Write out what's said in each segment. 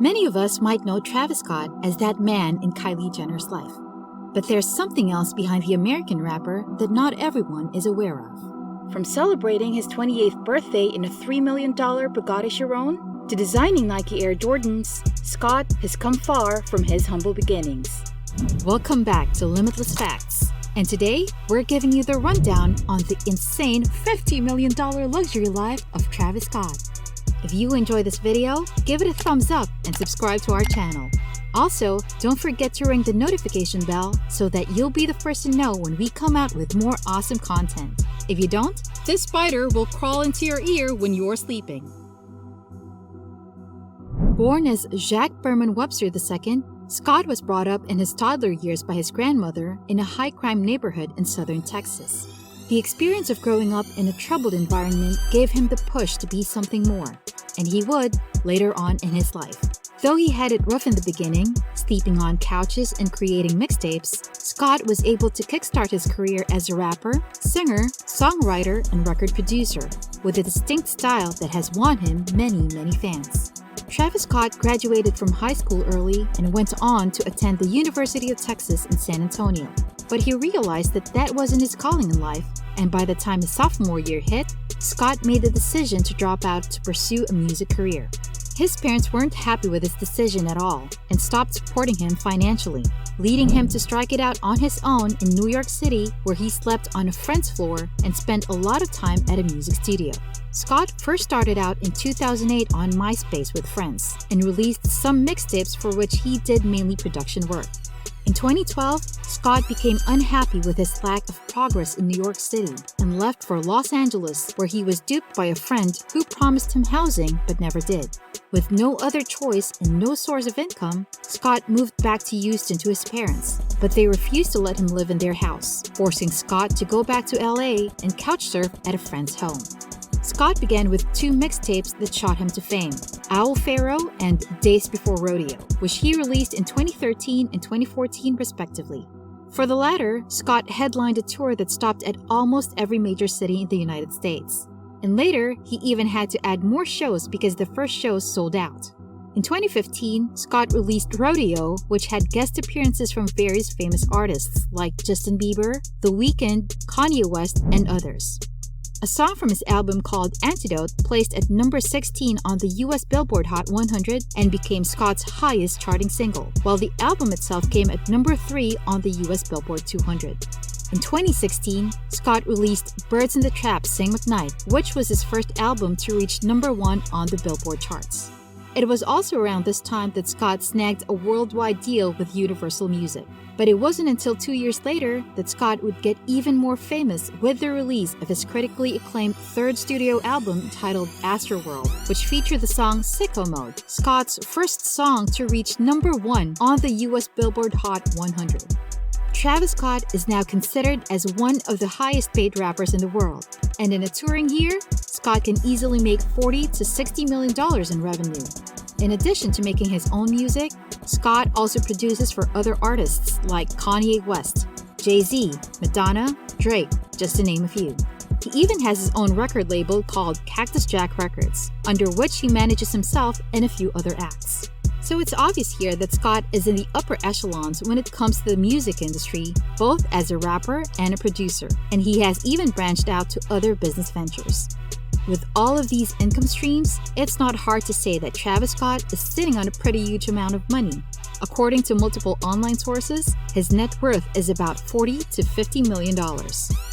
Many of us might know Travis Scott as that man in Kylie Jenner's life. But there's something else behind the American rapper that not everyone is aware of. From celebrating his 28th birthday in a $3 million Bugatti Chiron to designing Nike Air Jordans, Scott has come far from his humble beginnings. Welcome back to Limitless Facts. And today, we're giving you the rundown on the insane $50 million luxury life of Travis Scott. If you enjoy this video, give it a thumbs up and subscribe to our channel. Also, don't forget to ring the notification bell so that you'll be the first to know when we come out with more awesome content. If you don't, this spider will crawl into your ear when you're sleeping. Born as Jacques Berman Webster II, Scott was brought up in his toddler years by his grandmother in a high-crime neighborhood in southern Texas. The experience of growing up in a troubled environment gave him the push to be something more, and he would later on in his life. Though he had it rough in the beginning, sleeping on couches and creating mixtapes, Scott was able to kickstart his career as a rapper, singer, songwriter, and record producer, with a distinct style that has won him many fans. Travis Scott graduated from high school early and went on to attend the University of Texas in San Antonio. But he realized that wasn't his calling in life, and by the time his sophomore year hit, Scott made the decision to drop out to pursue a music career. His parents weren't happy with his decision at all and stopped supporting him financially, leading him to strike it out on his own in New York City, where he slept on a friend's floor and spent a lot of time at a music studio. Scott first started out in 2008 on MySpace with friends and released some mixtapes for which he did mainly production work. In 2012, Scott became unhappy with his lack of progress in New York City and left for Los Angeles, where he was duped by a friend who promised him housing but never did. With no other choice and no source of income, Scott moved back to Houston to his parents, but they refused to let him live in their house, forcing Scott to go back to LA and couch surf at a friend's home. Scott began with two mixtapes that shot him to fame, FERRARI and Days Before Rodeo, which he released in 2013 and 2014 respectively. For the latter, Scott headlined a tour that stopped at almost every major city in the United States. And later, he even had to add more shows because the first shows sold out. In 2015, Scott released RODEO, which had guest appearances from various famous artists like Justin Bieber, The Weeknd, Kanye West, and others. A song from his album called Antidote placed at number 16 on the US Billboard Hot 100 and became Scott's highest charting single, while the album itself came at number 3 on the US Billboard 200. In 2016, Scott released Birds in the Trap Sing McKnight, which was his first album to reach number 1 on the Billboard charts. It was also around this time that Scott snagged a worldwide deal with Universal Music. But it wasn't until 2 years later that Scott would get even more famous with the release of his critically acclaimed third studio album titled ASTROWORLD, which featured the song Sicko Mode, Scott's first song to reach number 1 on the US Billboard Hot 100. Travis Scott is now considered as one of the highest paid rappers in the world, and in a touring year, Scott can easily make $40 to $60 million in revenue. In addition to making his own music, Scott also produces for other artists like Kanye West, Jay-Z, Madonna, Drake, just to name a few. He even has his own record label called CACTUS Jack Records, under which he manages himself and a few other acts. So it's obvious here that Scott is in the upper echelons when it comes to the music industry, both as a rapper and a producer, and he has even branched out to other business ventures. With all of these income streams, it's not hard to say that Travis Scott is sitting on a pretty huge amount of money. According to multiple online sources, his net worth is about $40 to $50 million.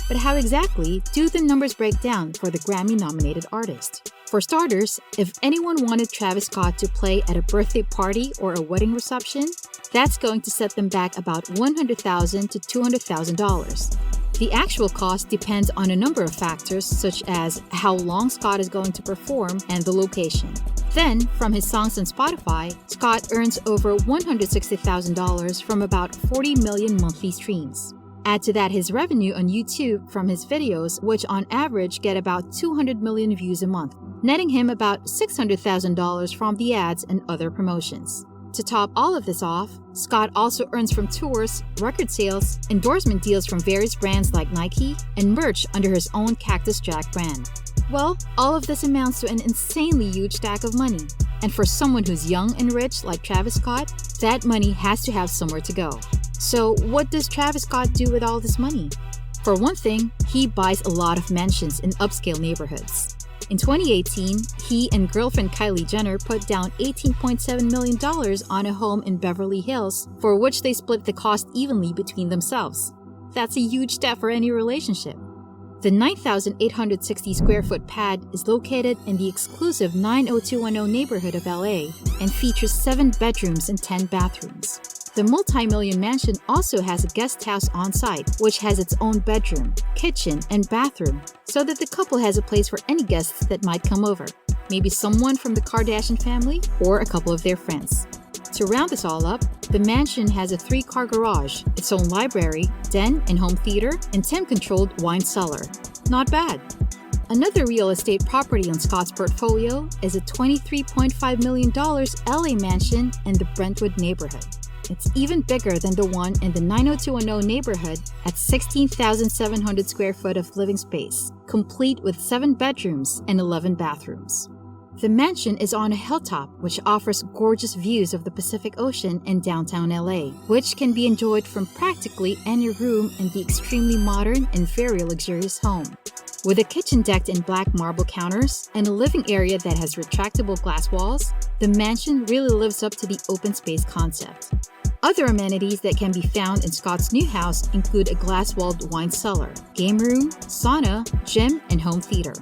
But how exactly do the numbers break down for the Grammy-nominated artist? For starters, if anyone wanted Travis Scott to play at a birthday party or a wedding reception, that's going to set them back about $100,000 to $200,000. The actual cost depends on a number of factors, such as how long Scott is going to perform and the location. Then, from his songs on Spotify, Scott earns over $160,000 from about 40 million monthly streams. Add to that his revenue on YouTube from his videos, which on average get about 200 million views a month, netting him about $600,000 from the ads and other promotions. To top all of this off, Scott also earns from tours, record sales, endorsement deals from various brands like Nike, and merch under his own CACTUS Jack brand. Well, all of this amounts to an insanely huge stack of money. And for someone who's young and rich like Travis Scott, that money has to have somewhere to go. So what does Travis Scott do with all this money? For one thing, he buys a lot of mansions in upscale neighborhoods. In 2018, he and girlfriend Kylie Jenner put down $18.7 million on a home in Beverly Hills, for which they split the cost evenly between themselves. That's a huge step for any relationship. The 9,860 square foot pad is located in the exclusive 90210 neighborhood of LA and features 7 bedrooms and 10 bathrooms. The multi-million mansion also has a guest house on site, which has its own bedroom, kitchen, and bathroom, so that the couple has a place for any guests that might come over. Maybe someone from the Kardashian family or a couple of their friends. To round this all up, the mansion has a 3-car garage, its own library, den and home theater, and temp-controlled wine cellar. Not bad. Another real estate property on Scott's portfolio is a $23.5 million LA mansion in the Brentwood neighborhood. It's even bigger than the one in the 90210 neighborhood at 16,700 square foot of living space, complete with 7 bedrooms and 11 bathrooms. The mansion is on a hilltop which offers gorgeous views of the Pacific Ocean and downtown LA, which can be enjoyed from practically any room in the extremely modern and very luxurious home. With a kitchen decked in black marble counters and a living area that has retractable glass walls, the mansion really lives up to the open space concept. Other amenities that can be found in Scott's new house include a glass-walled wine cellar, game room, sauna, gym, and home theater.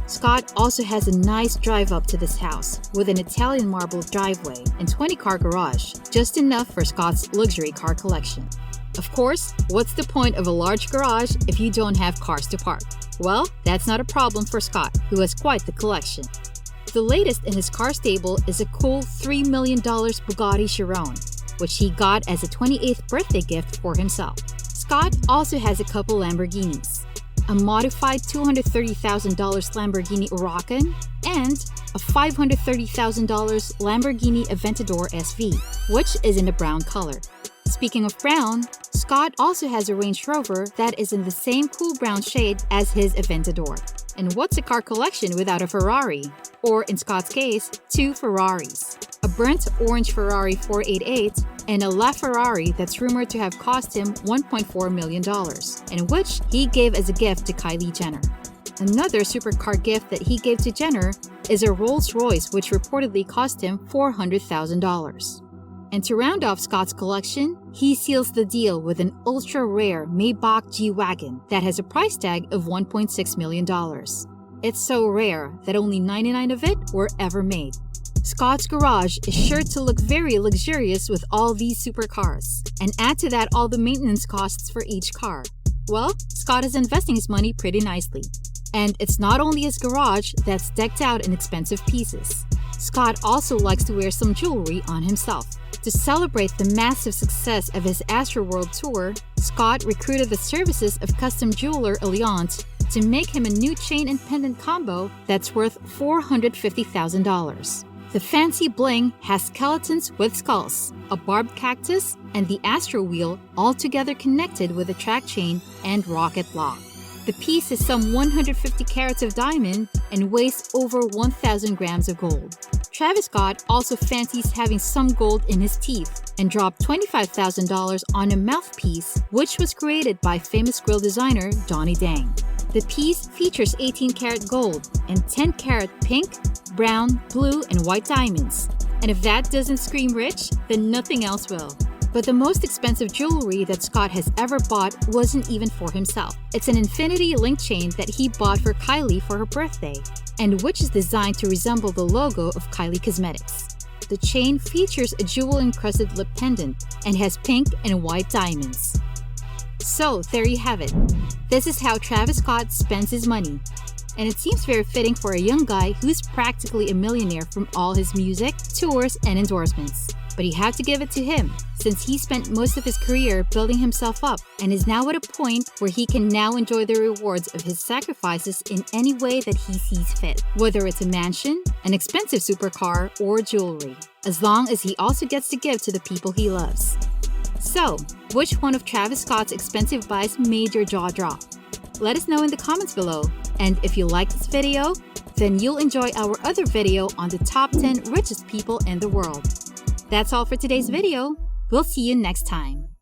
Scott also has a nice drive up to this house with an Italian marble driveway and 20-car garage, just enough for Scott's luxury car collection. Of course, what's the point of a large garage if you don't have cars to park? Well, that's not a problem for Scott, who has quite the collection. The latest in his car stable is a cool $3 million Bugatti Chiron, which he got as a 28th birthday gift for himself. Scott also has a couple Lamborghinis, a modified $230,000 Lamborghini Huracan, and a $530,000 Lamborghini Aventador SV, which is in a brown color. Speaking of brown, Scott also has a Range Rover that is in the same cool brown shade as his Aventador. And what's a car collection without a Ferrari? Or in Scott's case, 2 Ferraris. A burnt orange Ferrari 488 and a LaFerrari that's rumored to have cost him $1.4 million, and which he gave as a gift to Kylie Jenner. Another supercar gift that he gave to Jenner is a Rolls-Royce which reportedly cost him $400,000. And to round off Scott's collection, he seals the deal with an ultra-rare Maybach G-Wagon that has a price tag of $1.6 million. It's so rare that only 99 of it were ever made. Scott's garage is sure to look very luxurious with all these supercars, and add to that all the maintenance costs for each car. Well, Scott is investing his money pretty nicely. And it's not only his garage that's decked out in expensive pieces. Scott also likes to wear some jewelry on himself. To celebrate the massive success of his ASTROWORLD tour, Scott recruited the services of custom jeweler Alliance to make him a new chain and pendant combo that's worth $450,000. The fancy bling has skeletons with skulls, a barbed cactus, and the Astro wheel all together connected with a track chain and rocket lock. The piece is some 150 carats of diamond and weighs over 1,000 grams of gold. Travis Scott also fancies having some gold in his teeth and dropped $25,000 on a mouthpiece which was created by famous grill designer Donnie Dang. The piece features 18-karat gold and 10-karat pink, brown, blue, and white diamonds. And if that doesn't scream rich, then nothing else will. But the most expensive jewelry that Scott has ever bought wasn't even for himself. It's an infinity link chain that he bought for Kylie for her birthday, and which is designed to resemble the logo of Kylie Cosmetics. The chain features a jewel-encrusted lip pendant and has pink and white diamonds. So, there you have it. This is how Travis Scott spends his money. And it seems very fitting for a young guy who's practically a millionaire from all his music, tours, and endorsements. But you have to give it to him, since he spent most of his career building himself up and is now at a point where he can now enjoy the rewards of his sacrifices in any way that he sees fit, whether it's a mansion, an expensive supercar, or jewelry, as long as he also gets to give to the people he loves. So, which one of Travis Scott's expensive buys made your jaw drop? Let us know in the comments below. And if you like this video, then you'll enjoy our other video on the top 10 richest people in the world. That's all for today's video. We'll see you next time.